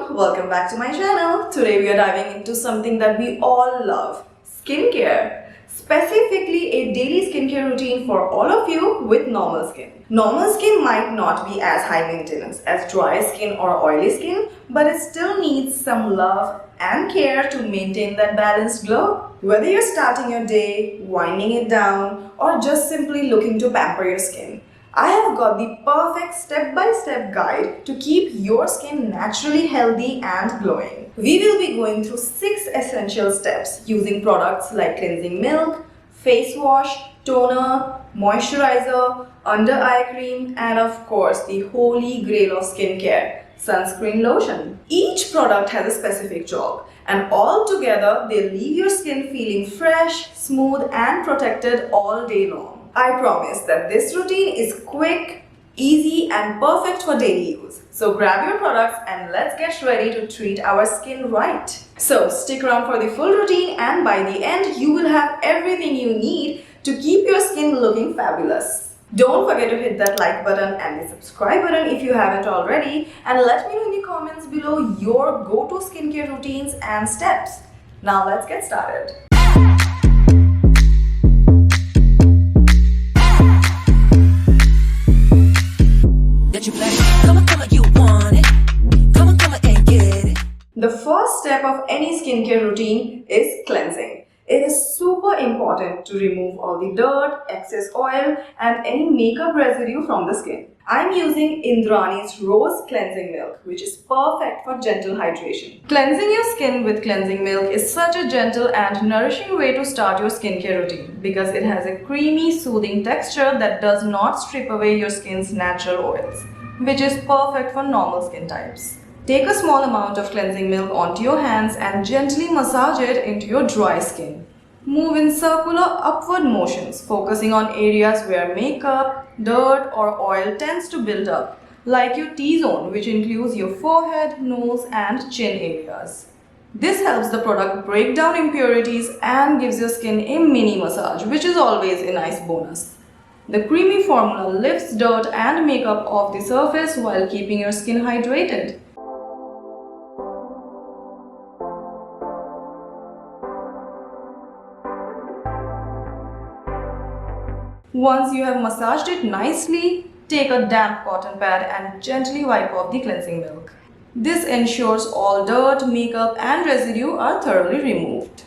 everyone, welcome back to my channel. Today we are diving into something that we all love, skincare. Specifically a daily skincare routine for all of you with normal skin. Normal skin might not be as high maintenance as dry skin or oily skin, but it still needs some love and care to maintain that balanced glow. Whether you're starting your day, winding it down, or just simply looking to pamper your skin, I have got the perfect step-by-step guide to keep your skin naturally healthy and glowing. We will be going through 6 essential steps using products like cleansing milk, face wash, toner, moisturizer, under eye cream, and of course the holy grail of skincare, sunscreen lotion. Each product has a specific job, and all together they leave your skin feeling fresh, smooth, and protected all day long. I promise that this routine is quick, easy, and perfect for daily use. So grab your products and let's get ready to treat our skin right. So stick around for the full routine, and by the end you will have everything you need to keep your skin looking fabulous. Don't forget to hit that like button and the subscribe button if you haven't already, and let me know in the comments below your go-to skincare routines and steps. Now let's get started. The first step of any skincare routine is cleansing. It is super important to remove all the dirt, excess oil, and any makeup residue from the skin. I'm using Indrani's Rose Cleansing Milk, which is perfect for gentle hydration. Cleansing your skin with cleansing milk is such a gentle and nourishing way to start your skincare routine because it has a creamy, soothing texture that does not strip away your skin's natural oils, which is perfect for normal skin types. Take a small amount of cleansing milk onto your hands and gently massage it into your dry skin. Move in circular upward motions, focusing on areas where makeup, dirt, or oil tends to build up, like your T-zone, which includes your forehead, nose, and chin areas. This helps the product break down impurities and gives your skin a mini massage, which is always a nice bonus. The creamy formula lifts dirt and makeup off the surface while keeping your skin hydrated. Once you have massaged it nicely, take a damp cotton pad and gently wipe off the cleansing milk. This ensures all dirt, makeup, and residue are thoroughly removed.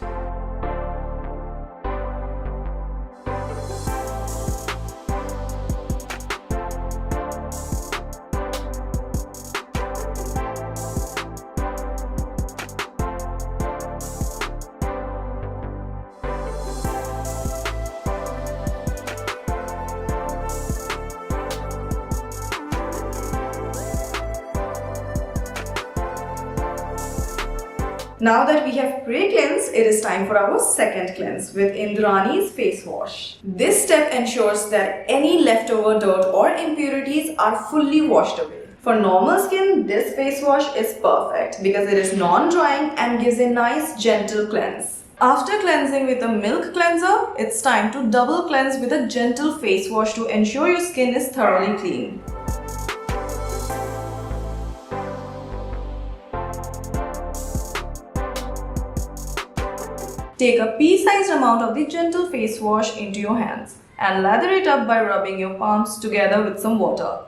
Now that we have pre-cleansed, it is time for our second cleanse with Indrani's face wash. This step ensures that any leftover dirt or impurities are fully washed away. For normal skin, this face wash is perfect because it is non-drying and gives a nice gentle cleanse. After cleansing with a milk cleanser, it's time to double cleanse with a gentle face wash to ensure your skin is thoroughly clean. Take a pea-sized amount of the gentle face wash into your hands and lather it up by rubbing your palms together with some water.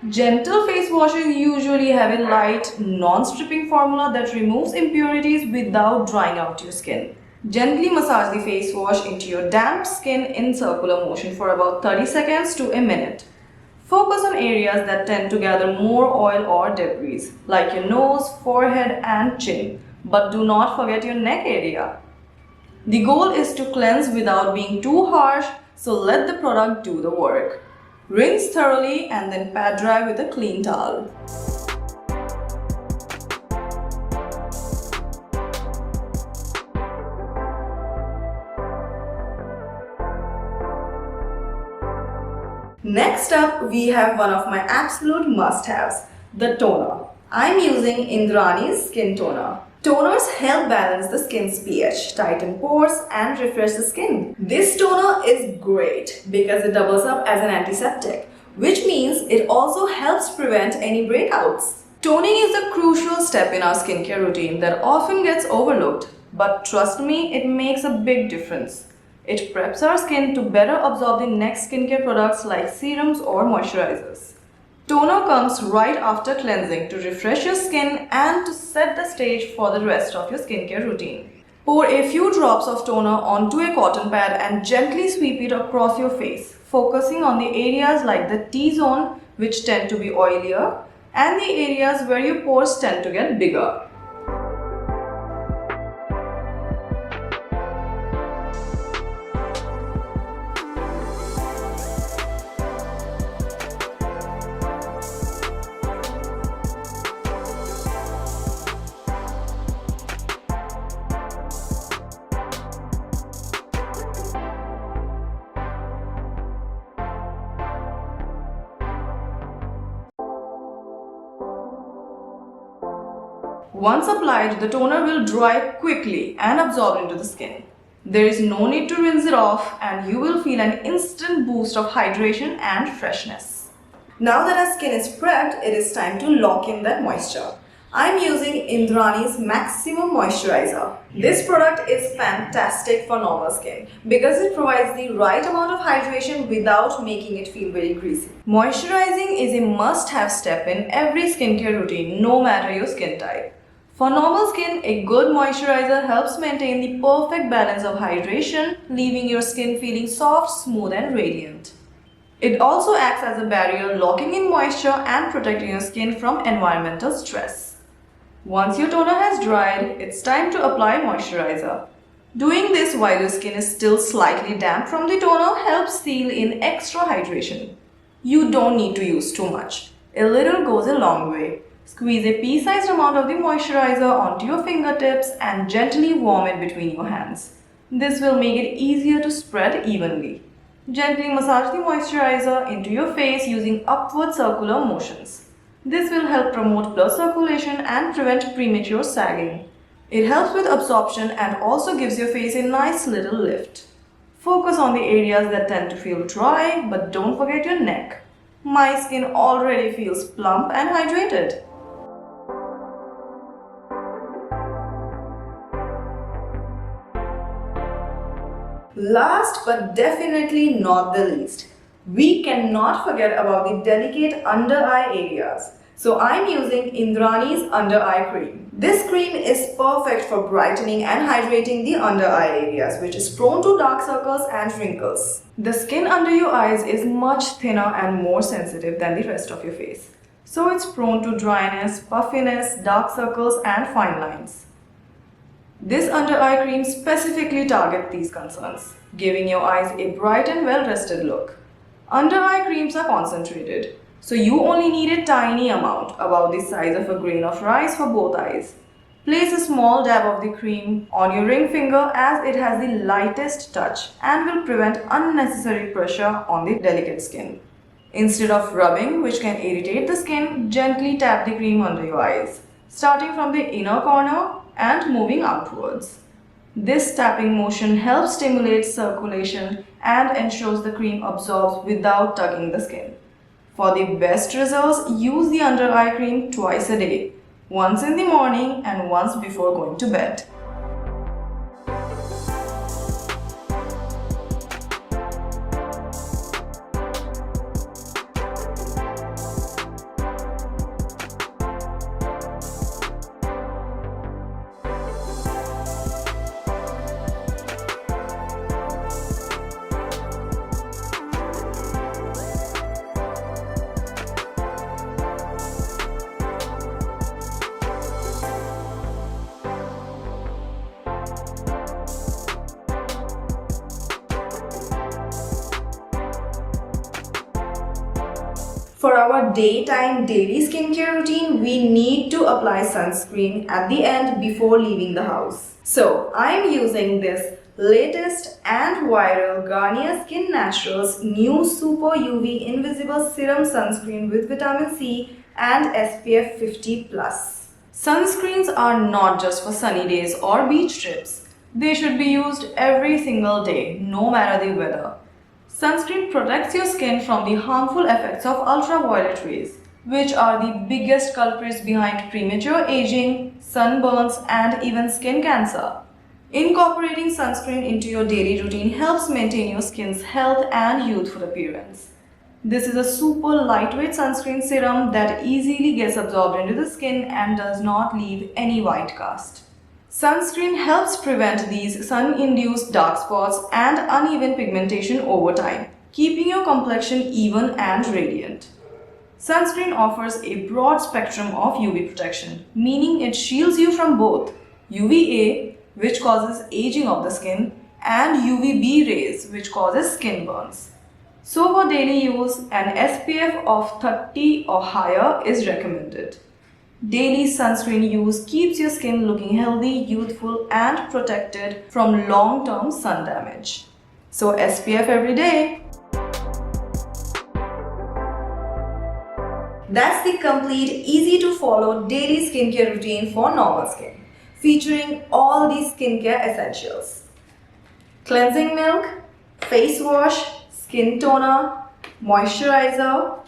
Gentle face washes usually have a light, non-stripping formula that removes impurities without drying out your skin. Gently massage the face wash into your damp skin in circular motion for about 30 seconds to a minute. Focus on areas that tend to gather more oil or debris, like your nose, forehead, and chin, but do not forget your neck area. The goal is to cleanse without being too harsh, so let the product do the work. Rinse thoroughly and then pat dry with a clean towel. Next up, we have one of my absolute must-haves, the toner. I'm using Indrani's Skin Toner. Toners help balance the skin's pH, tighten pores, and refresh the skin. This toner is great because it doubles up as an antiseptic, which means it also helps prevent any breakouts. Toning is a crucial step in our skincare routine that often gets overlooked, but trust me, it makes a big difference. It preps our skin to better absorb the next skincare products like serums or moisturizers. Toner comes right after cleansing to refresh your skin and to set the stage for the rest of your skincare routine. Pour a few drops of toner onto a cotton pad and gently sweep it across your face, focusing on the areas like the T-zone, which tend to be oilier, and the areas where your pores tend to get bigger. Once applied, the toner will dry quickly and absorb into the skin. There is no need to rinse it off and you will feel an instant boost of hydration and freshness. Now that our skin is prepped, it is time to lock in that moisture. I'm using Indrani's Maximum Moisturizer. This product is fantastic for normal skin because it provides the right amount of hydration without making it feel very greasy. Moisturizing is a must-have step in every skincare routine, no matter your skin type. For normal skin, a good moisturizer helps maintain the perfect balance of hydration, leaving your skin feeling soft, smooth and radiant. It also acts as a barrier, locking in moisture and protecting your skin from environmental stress. Once your toner has dried, it's time to apply moisturizer. Doing this while your skin is still slightly damp from the toner helps seal in extra hydration. You don't need to use too much. A little goes a long way. Squeeze a pea-sized amount of the moisturizer onto your fingertips and gently warm it between your hands. This will make it easier to spread evenly. Gently massage the moisturizer into your face using upward circular motions. This will help promote blood circulation and prevent premature sagging. It helps with absorption and also gives your face a nice little lift. Focus on the areas that tend to feel dry, but don't forget your neck. My skin already feels plump and hydrated. Last but definitely not the least, we cannot forget about the delicate under eye areas. So I'm using Indrani's under eye cream. This cream is perfect for brightening and hydrating the under eye areas, which is prone to dark circles and wrinkles. The skin under your eyes is much thinner and more sensitive than the rest of your face. So it's prone to dryness, puffiness, dark circles and fine lines. This under eye cream specifically targets these concerns, giving your eyes a bright and well-rested look. Under eye creams are concentrated, so you only need a tiny amount, about the size of a grain of rice for both eyes. Place a small dab of the cream on your ring finger as it has the lightest touch and will prevent unnecessary pressure on the delicate skin. Instead of rubbing, which can irritate the skin, gently tap the cream under your eyes, starting from the inner corner and moving outwards. This tapping motion helps stimulate circulation and ensures the cream absorbs without tugging the skin. For the best results, use the under eye cream twice a day, once in the morning and once before going to bed. For our daytime daily skincare routine, we need to apply sunscreen at the end before leaving the house. So I'm using this latest and viral Garnier Skin Naturals new Super UV Invisible Serum Sunscreen with Vitamin C and SPF 50+. Sunscreens are not just for sunny days or beach trips. They should be used every single day, no matter the weather. Sunscreen protects your skin from the harmful effects of ultraviolet rays. which are the biggest culprits behind premature aging, sunburns, and even skin cancer. Incorporating sunscreen into your daily routine helps maintain your skin's health and youthful appearance. This is a super lightweight sunscreen serum that easily gets absorbed into the skin and does not leave any white cast. Sunscreen helps prevent these sun-induced dark spots and uneven pigmentation over time, keeping your complexion even and radiant. Sunscreen offers a broad spectrum of UV protection, meaning it shields you from both UVA, which causes aging of the skin, and UVB rays, which causes skin burns. So for daily use, an SPF of 30 or higher is recommended. Daily sunscreen use keeps your skin looking healthy, youthful, and protected from long-term sun damage. So SPF every day. That's the complete, easy to follow daily skincare routine for normal skin, featuring all these skincare essentials: cleansing milk, face wash, skin toner, moisturizer,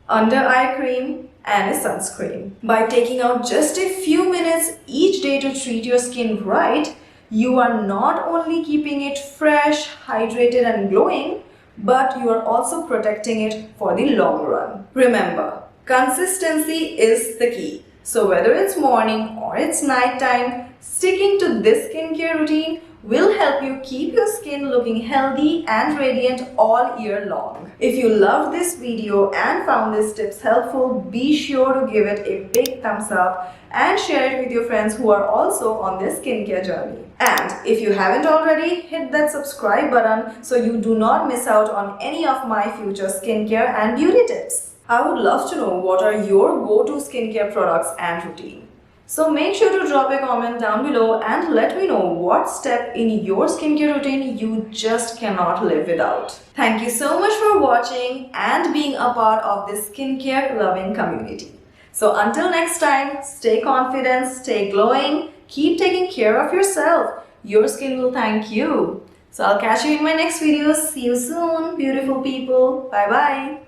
under eye cream, and a sunscreen. By taking out just a few minutes each day to treat your skin right, you are not only keeping it fresh, hydrated, and glowing, but you are also protecting it for the long run. Remember, consistency is the key. So whether it's morning or it's night time, sticking to this skincare routine will help you keep your skin looking healthy and radiant all year long. If you loved this video and found these tips helpful, be sure to give it a big thumbs up and share it with your friends who are also on this skincare journey. And if you haven't already, hit that subscribe button so you do not miss out on any of my future skincare and beauty tips. I would love to know what are your go-to skincare products and routine. So make sure to drop a comment down below and let me know what step in your skincare routine you just cannot live without. Thank you so much for watching and being a part of this skincare loving community. So until next time, stay confident, stay glowing, keep taking care of yourself. Your skin will thank you. So I'll catch you in my next video. See you soon, beautiful people. Bye bye.